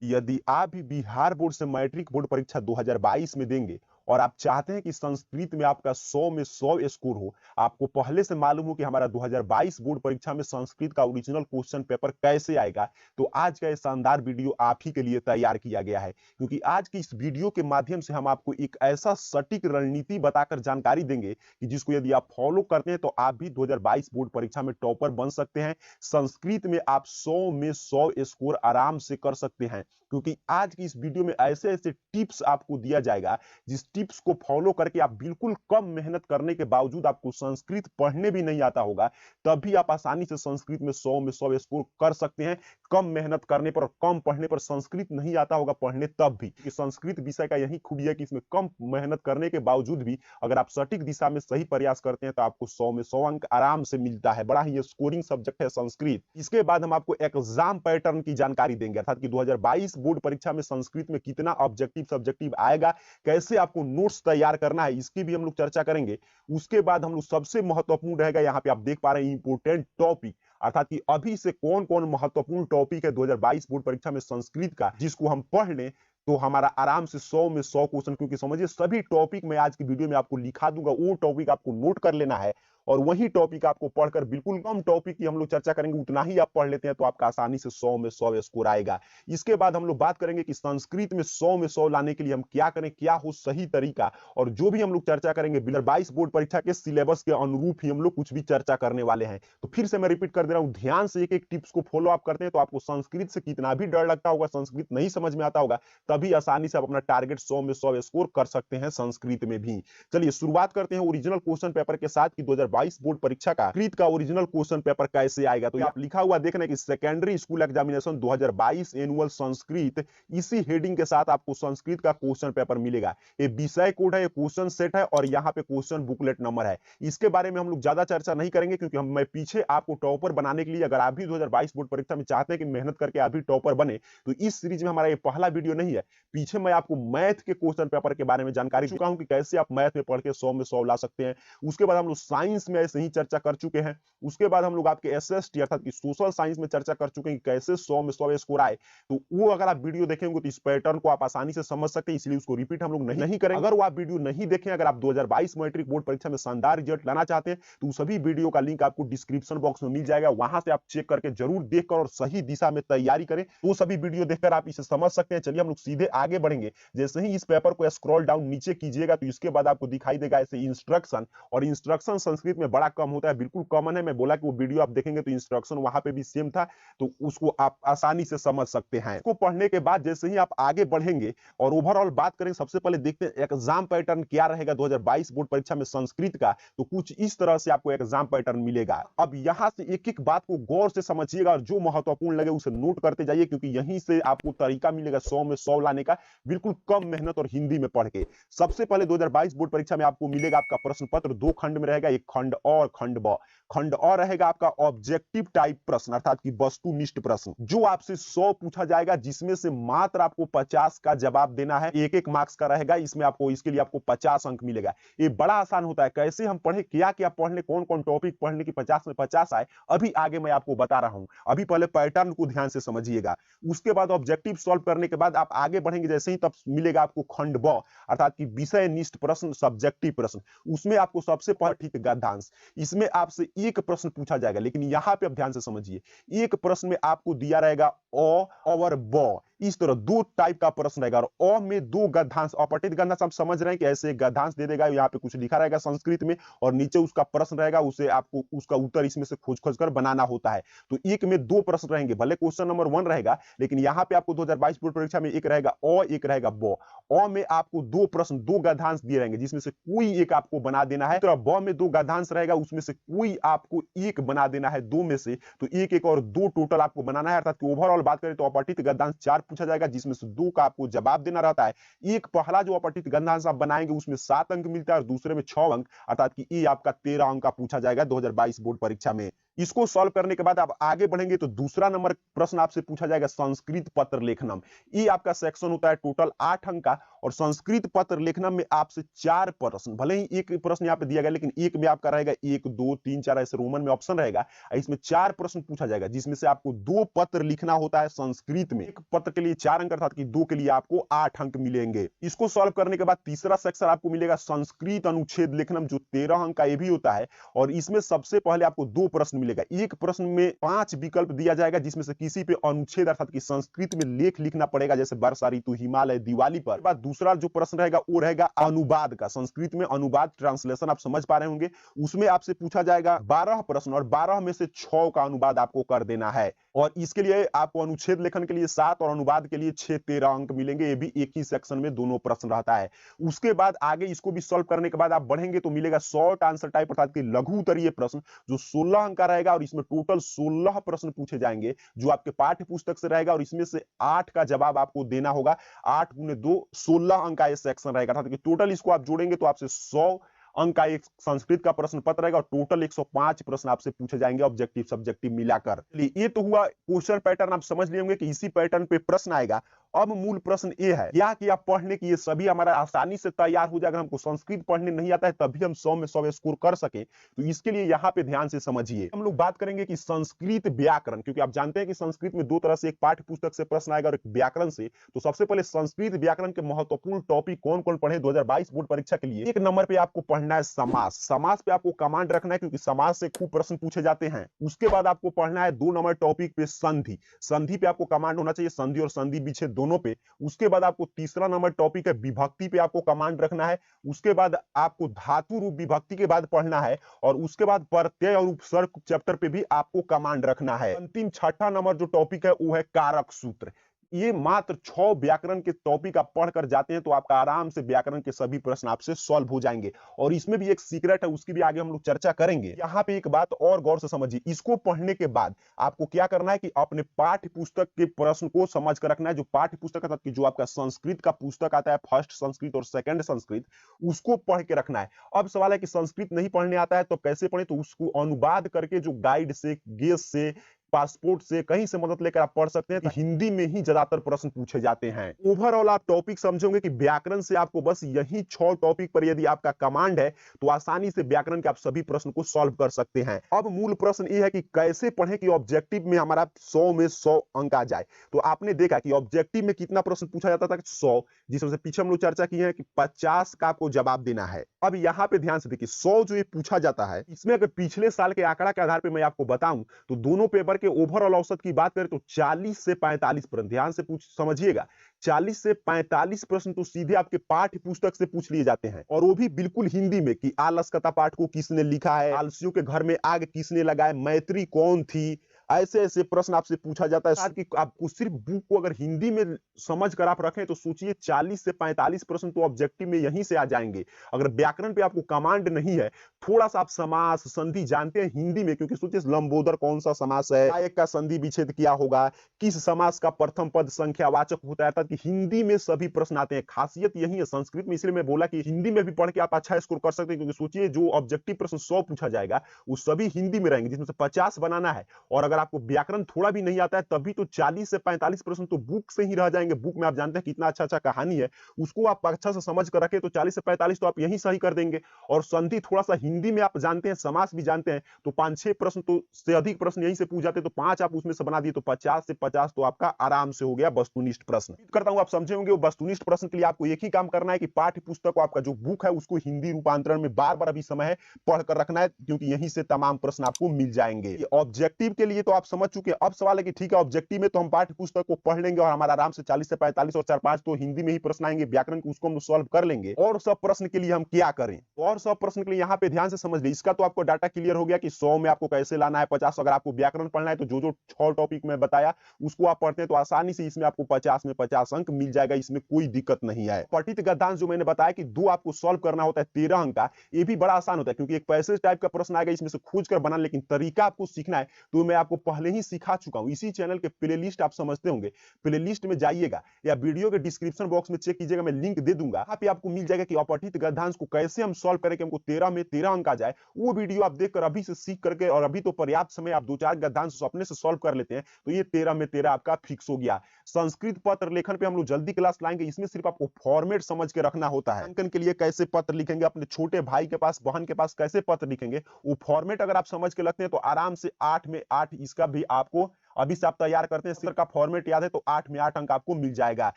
यदि आप भी बिहार बोर्ड से मैट्रिक बोर्ड परीक्षा 2022 में देंगे और आप चाहते हैं कि संस्कृत में आपका 100 में 100 स्कोर हो, आपको पहले से मालूम हो कि हमारा 2022 बोर्ड परीक्षा में संस्कृत का ओरिजिनल क्वेश्चन पेपर कैसे आएगा, तो आज का ये शानदार वीडियो आप ही के लिए तैयार किया गया है। क्योंकि आज की इस वीडियो के माध्यम से हम आपको एक ऐसा सटीक रणनीति बताकर जानकारी देंगे कि जिसको यदि आप फॉलो करते हैं तो आप भी 2022 बोर्ड परीक्षा में टॉपर बन सकते हैं। संस्कृत में आप 100 में 100 स्कोर आराम से कर सकते हैं। क्योंकि आज की इस वीडियो में ऐसे ऐसे टिप्स आपको दिया जाएगा, जिस टिप्स को फॉलो करके आप बिल्कुल कम मेहनत करने के बावजूद, आपको संस्कृत पढ़ने भी नहीं आता होगा तब भी आप आसानी से संस्कृत में 100 में 100 स्कोर कर सकते हैं। कम मेहनत करने पर और कम पढ़ने पर, संस्कृत नहीं आता होगा पढ़ने तब भी। कि संस्कृत विषय का यही खूबी है कि इसमें कम मेहनत करने के बावजूद भी अगर आप सटीक दिशा में सही प्रयास करते हैं तो आपको 100 में 100 अंक आराम से मिलता है। बड़ा ही स्कोरिंग सब्जेक्ट है संस्कृत। इसके बाद हम आपको एग्जाम पैटर्न की जानकारी देंगे, अर्थात कि 2022 बोर्ड परीक्षा में संस्कृत में कितना ऑब्जेक्टिव सब्जेक्टिव आएगा, कैसे आपको नोट्स तैयार करना है, इसकी भी हम लोग चर्चा करेंगे। उसके बाद हम लोग सबसे महत्वपूर्ण रहेगा, यहाँ पे आप देख पा रहे हैं इंपोर्टेंट टॉपिक, अर्थात कि अभी से कौन कौन महत्वपूर्ण टॉपिक है 2022 बोर्ड परीक्षा में संस्कृत का, जिसको हम पढ़ लें तो हमारा आराम से 100 में 100 क्वेश्चन। क्योंकि समझिए सभी टॉपिक मैं आज की वीडियो में आपको लिखा दूंगा, वो टॉपिक आपको नोट कर लेना है और वही टॉपिक आपको पढ़कर, बिल्कुल कम टॉपिक की हम लोग चर्चा करेंगे, उतना ही आप पढ़ लेते हैं तो आपका आसानी से 100 में 100 स्कोर आएगा। इसके बाद हम लोग बात करेंगे कि संस्कृत में 100 में 100 लाने के लिए हम क्या करें, क्या हो सही तरीका, और जो भी हम लोग चर्चा करेंगे 2022 बोर्ड परीक्षा के सिलेबस के अनुरूप ही हम लोग कुछ भी चर्चा करने वाले हैं। तो फिर से मैं रिपीट कर दे रहा हूं, ध्यान से एक एक टिप्स को फॉलो अप करते हैं तो आपको संस्कृत से कितना भी डर लगता होगा, संस्कृत नहीं समझ में आता होगा, तभी आसानी से आप अपना टारगेट 100 में 100 स्कोर कर सकते हैं संस्कृत में भी। चलिए शुरुआत करते हैं ओरिजिनल क्वेश्चन पेपर के साथ कि 2022 बोर्ड परीक्षा का संस्कृत का ओरिजिनल क्वेश्चन पेपर कैसे आएगा। तो आप लिखा हुआ देख रहे हैं कि secondary school examination 2022 annual Sanskrit, इसी हेडिंग के साथ आपको संस्कृत का क्वेश्चन पेपर मिलेगा। ये विषय कोड है, ये क्वेश्चन सेट है और यहाँ पे क्वेश्चन बुकलेट नंबर है। इसके बारे में हम लोग ज्यादा चर्चा नहीं करेंगे क्योंकि मैं पीछे आपको टॉपर बनाने के लिए, अगर आप भी 2022 बोर्ड परीक्षा में चाहते हैं कि मेहनत करके आप भी टॉपर बने, तो इस सीरीज में हमारा ये पहला वीडियो नहीं है। पीछे मैं आपको मैथ के क्वेश्चन पेपर के बारे में जानकारी चुका हूं कि कैसे आप मैथ में पढ़ के 100 में 100 ला सकते हैं। उसके बाद हम लोग साइंस में ऐसे ही चर्चा कर चुके हैं। उसके बाद हम लोग आपके एसएसटी अर्थात कि सोशल साइंस में चर्चा कर चुके हैं कि कैसे 100 में 100 स्कोर आए। तो वो अगर आप वीडियो देखेंगे तो इस पैटर्न को आप आसानी से समझ सकते हैं, इसलिए उसको रिपीट हम लोग नहीं करेंगे। अगर वो आप वीडियो नहीं देखें, अगर आप 2022 मैट्रिक बोर्ड परीक्षा में शानदार रिजल्ट लाना चाहते हैं तो सभी वीडियो का लिंक आपको डिस्क्रिप्शन बॉक्स में मिल जाएगा, वहां से आप चेक करके जरूर देखकर और सही दिशा में तैयारी करें, तो सभी वीडियो देखकर आप इसे समझ सकते हैं। चलिए हम लोग सीधे आगे बढ़ेंगे। जैसे ही इस पेपर को स्क्रॉल डाउन नीचे कीजिएगा तो इसके बाद आपको दिखाई देगा ऐसे इंस्ट्रक्शन, और इंस्ट्रक्शन संस्कृत में बड़ा कम होता है, बिल्कुल कॉमन है। मैं बोला कि वो वीडियो आप देखेंगे तो इंस्ट्रक्शन वहां पे भी सेम था, तो उसको आप आसानी से समझ सकते हैं। इसको पढ़ने के बाद जैसे ही आप आगे बढ़ेंगे और ओवरऑल बात करें, सबसे पहले देखते हैं एग्जाम पैटर्न क्या रहेगा 2022 बोर्ड परीक्षा में संस्कृत का। तो कुछ इस तरह से आपको एग्जाम पैटर्न मिलेगा। अब यहां से एक एक बात को गौर से समझिएगा और जो महत्वपूर्ण लगे उसे नोट करते जाइए, क्योंकि यहीं से आपको तरीका मिलेगा 100 में 100 लाने का, बिल्कुल कम मेहनत और हिंदी में पढ़ के। सबसे पहले 2022 बोर्ड परीक्षा में आपको मिलेगा आपका प्रश्न पत्र, दो खंड में रहेगा, एक खंड अ और खंड ब। खंड अ रहेगा आपका ऑब्जेक्टिव टाइप प्रश्न, अर्थात कि वस्तुनिष्ठ प्रश्न, जो आपसे 100 पूछा जाएगा, जिसमें से मात्र आपको 50 का जवाब देना है। एक एक मार्क्स का रहेगा, इसमें आपको, इसके लिए आपको 50 अंक मिलेगा। ये बड़ा आसान होता है। कैसे हम पढ़े, क्या क्या पढ़ ले, कौन कौन टॉपिक पढ़ने की 50 में 50 आए, अभी आगे मैं आपको बता रहा हूं। अभी पहले पैटर्न को ध्यान से समझिएगा। उसके बाद ऑब्जेक्टिव सॉल्व करने के बाद आप आगे बढ़ेंगे, जैसे ही तब मिलेगा आपको खंड ब, अर्थात कि विषयनिष्ठ प्रश्न, सब्जेक्टिव प्रश्न। उसमें आपको सबसे पहले ठीक गद्यांश, इसमें आपसे एक प्रश्न पूछा जाएगा, लेकिन यहां पे आप ध्यान से समझिए। एक प्रश्न में आपको दिया रहेगा अ और ब, इस तरह दो टाइप का प्रश्न रहेगा, और अ में दो गद्यांश, अपठित गद्यांश आप समझ रहे हैं कि ऐसे गद्यांश दे देगा, यहाँ पे कुछ लिखा रहेगा संस्कृत में और नीचे उसका प्रश्न रहेगा, उसे आपको उसका उत्तर इसमें से खोज खोज कर बनाना होता है। तो एक में दो प्रश्न रहेंगे, भले क्वेश्चन नंबर 1 रहेगा, लेकिन यहाँ पे आपको 2022 बोर्ड परीक्षा में एक रहेगा अ, एक रहेगा ब। अ में आपको दो प्रश्न, दो गद्यांश दिए रहेंगे, जिसमें से कोई एक आपको बना देना है। तो ब में दो गद्यांश रहेगा, उसमें से कोई आपको एक बना देना है, दो में से। तो एक एक और दो टोटल आपको बनाना है, अर्थात कि ओवरऑल बात करें तो अपठित गद्यांश 4 पूछा जाएगा, जिसमें से दो का आपको जवाब देना रहता है। एक पहला जो अपठित गद्यांश आप बनाएंगे उसमें 7 अंक मिलता है और दूसरे में 6 अंक, अर्थात कि ये आपका 13 अंक का पूछा जाएगा 2022 बोर्ड परीक्षा में। इसको सॉल्व करने के बाद आप आगे बढ़ेंगे तो दूसरा नंबर प्रश्न आपसे पूछा जाएगा संस्कृत पत्र लेखनम। ये आपका सेक्शन होता है टोटल 8 अंक का, और संस्कृत पत्र लेखनम में आपसे 4 प्रश्न, भले ही एक प्रश्न यहाँ पे दिया गया लेकिन एक में आपका रहेगा 1 2 3 4 ऐसे रोमन में ऑप्शन रहेगा, इसमें 4 प्रश्न पूछा जाएगा जिसमें से आपको 2 पत्र लिखना होता है संस्कृत में। एक पत्र के लिए 4 अंक अर्थात कि 2 के लिए आपको 8 अंक मिलेंगे। इसको सॉल्व करने के बाद तीसरा सेक्शन आपको मिलेगा संस्कृत अनुच्छेद लेखनम, जो 13 अंक का ये भी होता है, और इसमें सबसे पहले आपको 2 प्रश्न मिलेगा। एक प्रश्न में 5 विकल्प दिया जाएगा जिसमें से किसी पे अनुच्छेद अर्थात कि संस्कृत में लेख लिखना पड़ेगा, जैसे वर्षा ऋतु, हिमालय, दिवाली पर। बाद दूसरा जो प्रश्न रहेगा वो रहेगा अनुवाद का, संस्कृत में अनुवाद, ट्रांसलेशन आप समझ पा रहे होंगे। उसमें आपसे पूछा जाएगा 12 प्रश्न और 12 में से 6 का अनुवाद आपको कर देना है, और इसके लिए आपको अनुच्छेद लेखन के लिए 7 और अनुवाद के लिए 6 13 अंक मिलेंगे। ये भी एक ही सेक्शन में दोनों प्रश्न रहता है। उसके बाद आगे इसको भी सॉल्व करने के बाद आप बढ़ेंगे तो मिलेगा शॉर्ट आंसर टाइप अर्थात कि लघु उत्तरीय प्रश्न, जो 16 अंक का रहेगा, और इसमें टोटल 16 प्रश्न पूछे जाएंगे जो आपके पाठ्य पुस्तक से रहेगा, और इसमें से 8 का जवाब आपको देना होगा। 8 गुने 2 16 अंक का ये सेक्शन रहेगा, अर्थात कि टोटल इसको आप जोड़ेंगे तो आपसे 100 अंक का एक संस्कृत का प्रश्न पत्र रहेगा, और टोटल 105 प्रश्न आपसे पूछे जाएंगे ऑब्जेक्टिव सब्जेक्टिव मिलाकर। ये तो हुआ क्वेश्चन पैटर्न, आप समझ लिए होंगे कि इसी पैटर्न पे प्रश्न आएगा। अब मूल प्रश्न ये है क्या कि आप पढ़ने की ये सभी हमारा आसानी से तैयार हो जाए। अगर हमको संस्कृत पढ़ने नहीं आता है तभी हम 100 में 100 स्कोर कर सके, तो इसके लिए यहाँ पे ध्यान से समझिए। हम लोग बात करेंगे कि संस्कृत व्याकरण, क्योंकि आप जानते हैं कि संस्कृत में 2 तरह से, एक पाठ्य पुस्तक से प्रश्न आएगा और एक व्याकरण से। तो सबसे पहले संस्कृत व्याकरण के महत्वपूर्ण टॉपिक कौन कौन पढ़े 2022 बोर्ड परीक्षा के लिए। एक नंबर पे आपको पढ़ना है समास, समास पे आपको कमांड रखना है क्योंकि समास से खूब प्रश्न पूछे जाते हैं। उसके बाद आपको पढ़ना है 2 नंबर टॉपिक पे संधि, संधि पे आपको कमांड होना चाहिए, संधि और संधि विच्छेद दोनों पे। उसके बाद आपको तीसरा नंबर टॉपिक है विभक्ति पे आपको कमांड रखना है। उसके बाद आपको धातु रूप विभक्ति के बाद पढ़ना है, और उसके बाद प्रत्यय और उपसर्ग चैप्टर पे भी आपको कमांड रखना है। अंतिम छठा नंबर जो टॉपिक है वो है कारक सूत्र। ये मात्र 6 व्याकरण के टॉपिक आप पढ़कर जाते हैं तो आपका आराम से व्याकरण के सभी प्रश्न आपसे सॉल्व हो जाएंगे। और इसमें भी एक सीक्रेट है, उसकी भी आगे हम लोग चर्चा करेंगे। यहाँ पे एक बात और गौर से समझिए, इसको पढ़ने के बाद आपको क्या करना है कि अपने पाठ्य पुस्तक के प्रश्न को समझ कर रखना है। जो पाठ्य पुस्तक है, जो आपका संस्कृत का पुस्तक आता है, फर्स्ट संस्कृत और सेकंड संस्कृत, उसको पढ़ के रखना है। अब सवाल है कि संस्कृत नहीं पढ़ने आता है तो कैसे पढ़े, तो उसको अनुवाद करके जो गाइड से, गेस से, पासपोर्ट से, कहीं से मदद लेकर आप पढ़ सकते हैं। तो हिंदी में ही ज्यादातर प्रश्न पूछे जाते हैं। ओवरऑल आप टॉपिक समझोगे कि व्याकरण से आपको बस यही 6 टॉपिक पर यदि आपका कमांड है तो आसानी से व्याकरण के आप सभी प्रश्न को सॉल्व कर सकते हैं। अब मूल प्रश्न ये है कि कैसे पढ़ें कि ऑब्जेक्टिव में हमारा 100 में 100 अंक आ जाए। तो आपने देखा कि ऑब्जेक्टिव में कितना प्रश्न पूछा जाता था, 100, जिसमें से पीछे हम लोग चर्चा की है कि 50 का आपको जवाब देना है। अब यहाँ पे ध्यान से देखिए, 100 जो ये पूछा जाता है, इसमें अगर पिछले साल के आंकड़ा के आधार पर मैं आपको बताऊं तो दोनों पेपर के ओवरऑल औसत की बात करें तो 40 से 45 प्रश्न, ध्यान से समझिएगा, 40 से 45 प्रश्न तो सीधे आपके पाठ्य पुस्तक से पूछ लिए जाते हैं, और वो भी बिल्कुल हिंदी में कि आलस्कता पाठ को किसने लिखा है, आलसियों के घर में आग किसने लगाए, मैत्री कौन थी, ऐसे ऐसे प्रश्न आपसे पूछा जाता है। साथ ही आपको सिर्फ बुक को अगर हिंदी में समझ कर आप रखें तो सोचिए 40 से 45 प्रश्न तो ऑब्जेक्टिव में यहीं से आ जाएंगे। अगर व्याकरण पे आपको कमांड नहीं है, थोड़ा सा आप समास संधि जानते हैं हिंदी में, क्योंकि सोचिए लंबोदर कौन सा समास है, एक का संधि विच्छेद क्या होगा, किस समास का प्रथम पद संख्यावाचक होता है, ताकि हिंदी में सभी प्रश्न आते हैं। खासियत यही है संस्कृत में, इसलिए मैं बोला कि हिंदी में भी पढ़ के आप अच्छा स्कोर कर सकते हैं, क्योंकि सोचिए जो ऑब्जेक्टिव प्रश्न 100 पूछा जाएगा वो सभी हिंदी में रहेंगे, जिसमें से 50 बनाना है। और अगर आपको व्याकरण थोड़ा भी नहीं आता है तभी तो 40 से 45 प्रश्न तो बुक से ही रह जाएंगे। बुक में आप जानते हैं कितना अच्छा अच्छा कहानी है, उसको आप अच्छा से समझ कर रखें तो 40 से 45 तो आप यहीं सही कर देंगे। और संधि थोड़ा सा हिंदी में आप जानते हैं, समास भी जानते हैं, तो 5-6 प्रश्न तो से अधिक प्रश्न यहीं से पूछ जाते, तो 5 आप उसमें से बना दिए तो 50 से 50 तो आपका आराम से हो गया वस्तुनिष्ठ प्रश्न। करता हूं आप समझे होंगे। वो वस्तुनिष्ठ प्रश्न के लिए आपको एक ही काम करना है कि पाठ्य पुस्तक को, आपका जो बुक है, उसको हिंदी रूपांतरण में बार बार अभी समय है पढ़ कर रखना है, क्योंकि यहीं से तमाम प्रश्न आपको मिल जाएंगे। ऑब्जेक्टिव के लिए तो आप समझ चुके। अब सवाल है कि ठीक है, ऑब्जेक्टिव में तो हम पाठ्य पुस्तक को पढ़ लेंगे और हमारा आराम से 40 से 45 और 4-5 तो हिंदी में ही प्रश्न आएंगे, व्याकरण को उसको हम सॉल्व कर लेंगे। और सब प्रश्न के लिए हम क्या करें, और सब प्रश्न के लिए यहाँ पे ध्यान से समझ लीजिए। इसका तो आपको डाटा क्लियर हो गया कि 100 में आपको कैसे लाना है, 50 अगर आपको व्याकरण पढ़ना है तो जो जो 6 टॉपिक में बताया उसको आप पढ़ते हैं तो आसानी से इसमें आपको 50 में 50 अंक मिल जाएगा, इसमें कोई दिक्कत नहीं है। पठित गद्यांश जो मैंने बताया कि 2 आपको सॉल्व करना होता है 13 अंक का, ये भी बड़ा आसान होता है, क्योंकि एक पैसेज टाइप का प्रश्न आएगा, इसमें से खोज कर बनाना, लेकिन तरीका आपको सीखना है। तो मैं आपको पहले ही सिखा चुका हूं। इसी चैनल के प्लेलिस्ट आप समझते होंगे, प्लेलिस्ट में जाइएगा या वीडियो के डिस्क्रिप्शन बॉक्स में चेक कीजिएगा, मैं लिंक दे दूंगा। यहाँ पे आपको मिल जाएगा कि अपठित गद्यांश को कैसे हम सॉल्व करें कि हमको 13 में 13 अंक आ जाए। वो वीडियो आप देखकर अभी से सीख करके, और अभी तो पर्याप्त समय आप 2-4 गद्यांश अपने से सॉल्व कर लेते हैं, तो ये 13 में 13 आपका फिक्स हो गया। संस्कृत पत्र लेखन पे हम लोग जल्दी क्लास लाएंगे। इसमें सिर्फ आपको फॉर्मेट समझ के रखना होता है। अंकन के लिए कैसे पत्र लिखेंगे, अपने छोटे भाई के पास, बहन के पास कैसे पत्र लिखेंगे, वो फॉर्मेट अगर आप समझ के लगते हैं तो आराम से 8 में 8 इसका भी आपको अभी से आप तैयार करते हैं, सर का फॉर्मेट याद है तो 8 में 8 अंक आपको मिल जाएगा।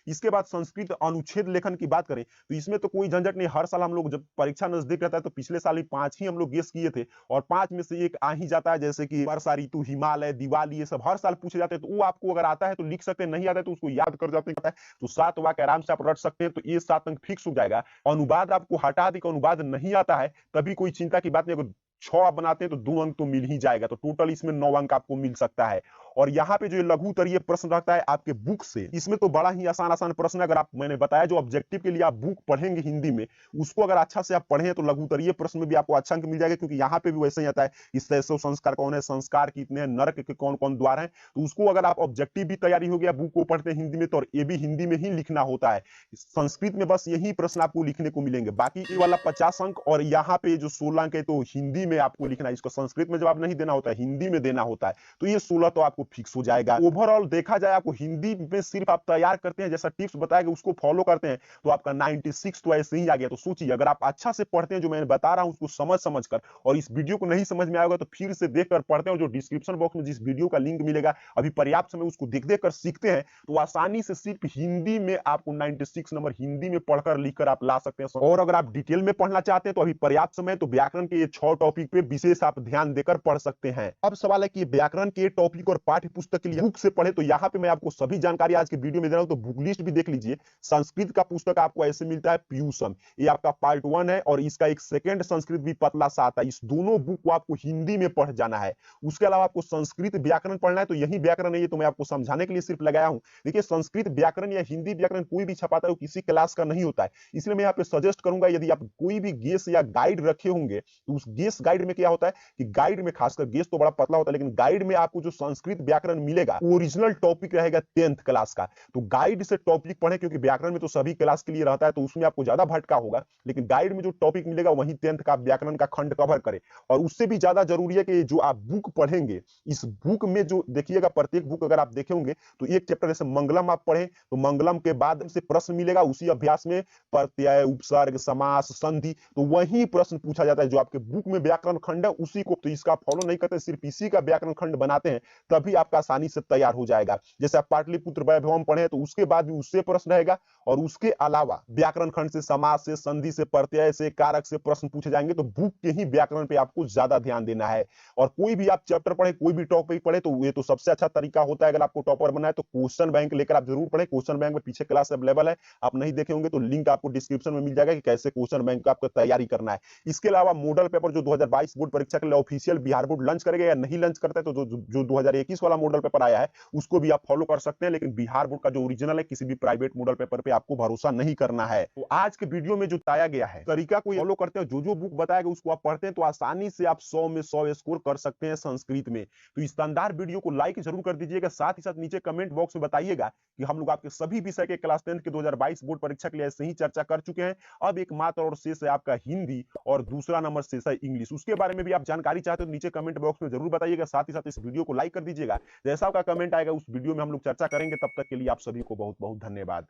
इसके बाद संस्कृत अनुच्छेद लेखन की बात करें तो इसमें तो कोई झंझट नहीं। हर साल हम लोग जब परीक्षा नजदीक रहता है तो पिछले साल ही 5 ही हम लोग गेस किए थे, और 5 में से एक आ ही जाता है, जैसे कि वर्षा ऋतु, हिमालय, दिवाली, ये सब हर साल पूछे जाते हैं। तो वो आपको अगर आता है तो लिख सकते हैं, नहीं आता है तो उसको याद कर जाते हैं, तो 7 वाक्य आराम से आप रट सकते हैं, तो ये 7 अंक फिक्स हो जाएगा। अनुवाद आपको हटा दी, अनुवाद नहीं आता है तभी कोई चिंता की बात नहीं। अगर 6 आप बनाते हैं तो 2 अंक तो मिल ही जाएगा, तो टोटल इसमें 9 अंक आपको मिल सकता है। और यहाँ पे जो लघु उत्तरीय प्रश्न रहता है आपके बुक से, इसमें तो बड़ा ही आसान आसान प्रश्न, अगर आप, मैंने बताया जो ऑब्जेक्टिव के लिए आप बुक पढ़ेंगे हिंदी में, उसको अगर अच्छा से आप पढ़ें तो लघु उत्तरीय प्रश्न में भी आपको अच्छा अंक मिल जाएगा, क्योंकि यहाँ पे भी वैसे ही आता है इस शैशव संस्कार कौन है, संस्कार कितने हैं, नरक के कौन कौन द्वार हैं। तो उसको अगर आप ऑब्जेक्टिव भी तैयारी हो गया, बुक को पढ़ते हैं हिंदी में, तो ये भी हिंदी में ही लिखना होता है। संस्कृत में बस यही प्रश्न आपको लिखने को मिलेंगे, बाकी ये वाला 50 अंक और यहाँ पे जो 16 अंक है तो हिंदी में आपको लिखना है। इसको संस्कृत में जवाब नहीं देना होता है, हिंदी में देना होता है, तो ये 16 तो आपको फिक्स हो जाएगा। ओवरऑल देखा जाए आपको हिंदी में सिर्फ आप तैयार करते हैं, जैसा टिप्स बताया उसको फॉलो करते हैं, तो आपका 96 तो ऐसे ही आ गया। तो सोचिए अगर आप अच्छा से पढ़ते हैं, जो मैंने बता रहा हूं उसको समझ समझ कर, और इस वीडियो को नहीं समझ में आएगा तो फिर से देखकर पढ़ते हैं, जो डिस्क्रिप्शन बॉक्स में जिस वीडियो का लिंक मिलेगा अभी पर्याप्त समय उसको देख देख कर सीखते हैं, तो आसानी से सिर्फ हिंदी में आपको 96 नंबर हिंदी में पढ़कर लिखकर आप ला सकते हैं। और अगर आप डिटेल में पढ़ना चाहते हैं तो अभी पर्याप्त समय, तो व्याकरण के ये 6 टॉपिक पे विशेष आप ध्यान देकर पढ़ सकते हैं। अब सवाल है कि व्याकरण के टॉपिक और पाठ्य पुस्तक के लिए बुक से पढ़े, तो यहाँ पे मैं आपको सभी जानकारी आज के वीडियो में दे रहा हूं, तो बुक लिस्ट भी देख लीजिए। संस्कृत का पुस्तक आपको ऐसे मिलता है पीयूषम, ये आपका पार्ट 1 है, और इसका एक सेकंड संस्कृत भी पतला सा आता है। इस दोनों बुक को आपको हिंदी में पढ़ जाना है। उसके अलावा आपको संस्कृत व्याकरण पढ़ना है, तो यही व्याकरण है, ये तो मैं आपको समझाने के लिए सिर्फ लगाया हूं। देखिए संस्कृत व्याकरण या हिंदी व्याकरण कोई भी छपाता है, किसी क्लास का नहीं होता है, इसलिए मैं यहाँ पे सजेस्ट करूंगा, यदि आप कोई भी गेस या गाइड रखे होंगे तो उस गेस गाइड में क्या होता है कि गाइड में, खासकर गेस तो बड़ा पतला होता है, लेकिन गाइड में आपको जो संस्कृत व्याकरण मिलेगा ओरिजिनल टॉपिक रहेगा 10th क्लास का। तो गाइड से टॉपिक पढ़े, क्योंकि व्याकरण में तो सभी क्लास के लिए रहता है, तो उसमें आपको ज्यादा भटका होगा, लेकिन गाइड में जो टॉपिक मिलेगा वही 10th का व्याकरण का खंड कवर करे। और उससे भी ज्यादा जरूरी है कि जो आप बुक पढ़ेंगे, इस बुक में जो देखिएगा, प्रत्येक बुक अगर आप देखे होंगे तो एक चैप्टर जैसे मंगलम आप पढ़े तो मंगलम के बाद से प्रश्न मिलेगा, उसी अभ्यास में प्रत्यय, उपसर्ग, समास, संधि, तो वही प्रश्न पूछा जाता है जो आपके बुक में व्याकरण खंड है उसी को। तो इसका फॉलो नहीं करते, सिर्फ इसी का व्याकरण खंड बनाते हैं, तभी आपका आसानी से तैयार हो जाएगा। जैसे आप पाटलिपुत्र वैभवम पढ़े तो उसके बाद भी उससे प्रश्न रहेगा, और उसके अलावा व्याकरण खंड से, समास से, संधि से, प्रत्यय से, कारक से प्रश्न पूछे जाएंगे। तो बुक के ही व्याकरण पे आपको ज्यादा ध्यान देना है। और कोई भी आप चैप्टर पढ़े, कोई भी टॉपिक पढ़े, तो ये तो सबसे अच्छा तरीका होता है, अगर आपको टॉपर बनना है तो क्वेश्चन बैंक लेकर आप जरूर पढ़े। क्वेश्चन बैंक में पीछे क्लास अवेलेबल है, आप नहीं देखे होंगे तो लिंक आपको डिस्क्रिप्शन में मिल जाएगा कि कैसे क्वेश्चन बैंक का आपको तैयारी करना है। इसके अलावा मॉडल पेपर जो 2022 बोर्ड परीक्षा के लिए ऑफिशियल बिहार बोर्ड लंच करेगा, या नहीं लंच करता है तो जो 2021 वाला मॉडल पेपर आया है उसको भी आप फॉलो कर सकते हैं, लेकिन बिहार बोर्ड का जो ओरिजिनल है, किसी भी प्राइवेट मॉडल पेपर पे आपको भरोसा नहीं करना है। तो आज के वीडियो में जो बताया गया है तरीका को फॉलो करते हैं, जो बुक बताया गया उसको आप पढ़ते हैं, तो आसानी से आप 100 में 100 स्कोर कर सकते हैं संस्कृत में। तो इस शानदार वीडियो को लाइक जरूर कर दीजिएगा, साथ ही साथ नीचे कमेंट बॉक्स में बताइएगा कि हम लोग आपके सभी विषय के क्लास 10 के 2022 बोर्ड परीक्षा के लिए ऐसे ही चर्चा कर चुके हैं। अब एक मात्र और शेष है आपका हिंदी, और दूसरा नंबर शेष है इंग्लिश। उसके बारे में भी आप जानकारी चाहते हो तो नीचे कमेंट बॉक्स में जरूर बताइएगा, साथ ही साथ इस वीडियो को लाइक कर दीजिएगा। जैसा आपका कमेंट आएगा उस वीडियो में हम लोग चर्चा करेंगे। तब तक के लिए आप सभी को बहुत बहुत धन्यवाद।